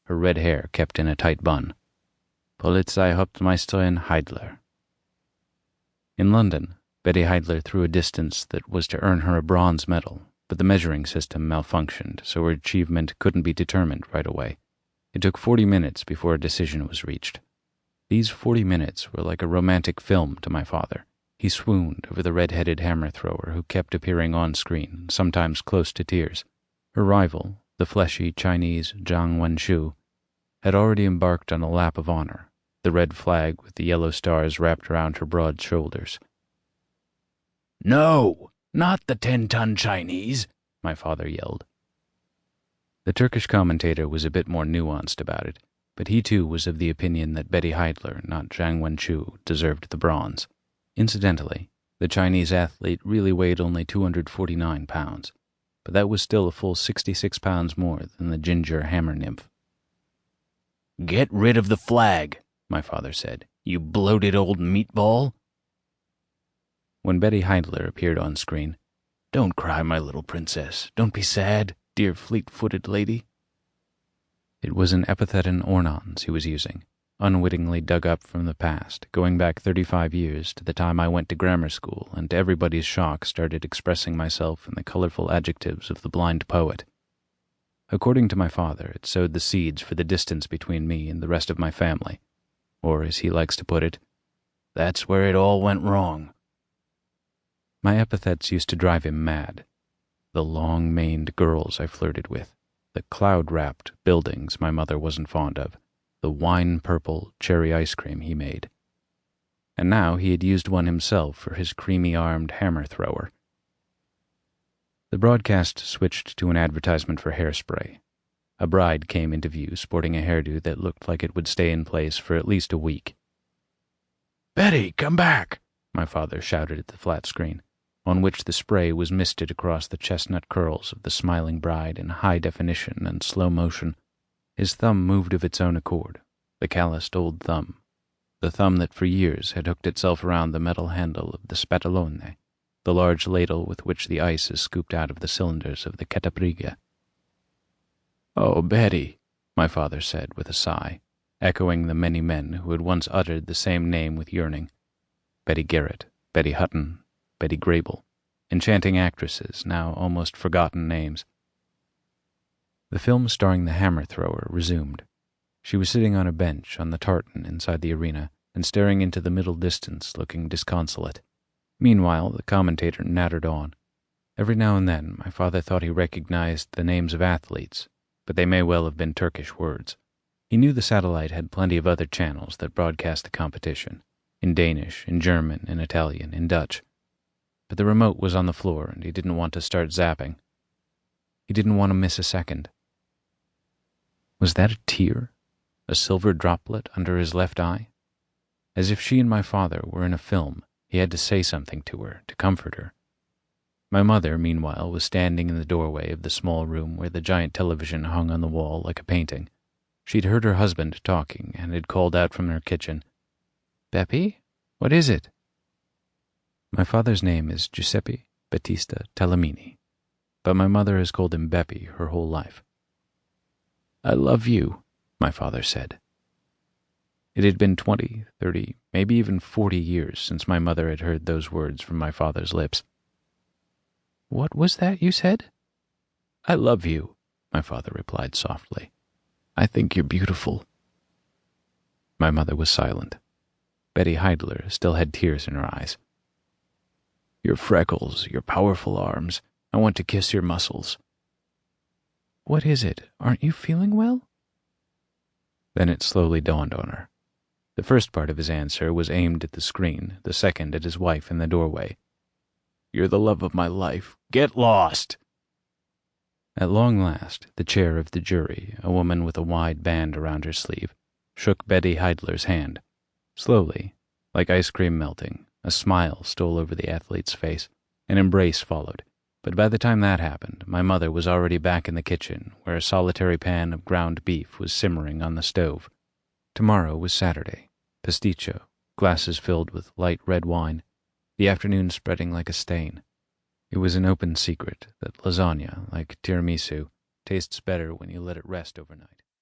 her red hair kept in a tight bun. Polizeihauptmeisterin Heidler. In London, Betty Heidler threw a distance that was to earn her a bronze medal, but the measuring system malfunctioned, so her achievement couldn't be determined right away. It took 40 minutes before a decision was reached. These 40 minutes were like a romantic film to my father. He swooned over the red-headed hammer-thrower who kept appearing on screen, sometimes close to tears. Her rival, the fleshy Chinese Zhang Wenshu, had already embarked on a lap of honor, the red flag with the yellow stars wrapped around her broad shoulders. "No, not the 10-ton Chinese," my father yelled. The Turkish commentator was a bit more nuanced about it, but he too was of the opinion that Betty Heidler, not Zhang Wenshu, deserved the bronze. Incidentally, the Chinese athlete really weighed only 249 pounds, but that was still a full 66 pounds more than the ginger hammer nymph. "Get rid of the flag," my father said, "you bloated old meatball." When Betty Heidler appeared on screen, "Don't cry, my little princess. Don't be sad, dear fleet-footed lady." It was an epitheton ornans he was using, unwittingly dug up from the past, going back 35 years to the time I went to grammar school and to everybody's shock started expressing myself in the colorful adjectives of the blind poet. According to my father, it sowed the seeds for the distance between me and the rest of my family, or as he likes to put it, "That's where it all went wrong." My epithets used to drive him mad. The long-maned girls I flirted with, the cloud-wrapped buildings my mother wasn't fond of, the wine-purple cherry ice cream he made. And now he had used one himself for his creamy-armed hammer-thrower. The broadcast switched to an advertisement for hairspray. A bride came into view sporting a hairdo that looked like it would stay in place for at least a week. "Betty, come back!" my father shouted at the flat screen, on which the spray was misted across the chestnut curls of the smiling bride in high definition and slow motion. His thumb moved of its own accord, the calloused old thumb, the thumb that for years had hooked itself around the metal handle of the spatolone, the large ladle with which the ice is scooped out of the cylinders of the cataprighe. "Oh, Betty," my father said with a sigh, echoing the many men who had once uttered the same name with yearning. Betty Garrett, Betty Hutton, Betty Grable, enchanting actresses, now almost forgotten names. The film starring the hammer-thrower resumed. She was sitting on a bench on the tartan inside the arena and staring into the middle distance, looking disconsolate. Meanwhile, the commentator nattered on. Every now and then, my father thought he recognized the names of athletes, but they may well have been Turkish words. He knew the satellite had plenty of other channels that broadcast the competition, in Danish, in German, in Italian, in Dutch. But the remote was on the floor, and he didn't want to start zapping. He didn't want to miss a second. Was that a tear? A silver droplet under his left eye? As if she and my father were in a film, he had to say something to her, to comfort her. My mother, meanwhile, was standing in the doorway of the small room where the giant television hung on the wall like a painting. She'd heard her husband talking and had called out from her kitchen, "Beppy, what is it?" My father's name is Giuseppe Battista Talamini, but my mother has called him Beppy her whole life. "I love you," my father said. It had been 20, 30, maybe even 40 years since my mother had heard those words from my father's lips. "What was that you said?" "I love you," my father replied softly. "I think you're beautiful." My mother was silent. Betty Heidler still had tears in her eyes. "Your freckles, your powerful arms. I want to kiss your muscles." "What is it? Aren't you feeling well?" Then it slowly dawned on her. The first part of his answer was aimed at the screen, the second at his wife in the doorway. "You're the love of my life. Get lost!" At long last, the chair of the jury, a woman with a wide band around her sleeve, shook Betty Heidler's hand. Slowly, like ice cream melting, a smile stole over the athlete's face. An embrace followed, but by the time that happened, my mother was already back in the kitchen, where a solitary pan of ground beef was simmering on the stove. Tomorrow was Saturday, pasticcio, glasses filled with light red wine, the afternoon spreading like a stain. It was an open secret that lasagna, like tiramisu, tastes better when you let it rest overnight.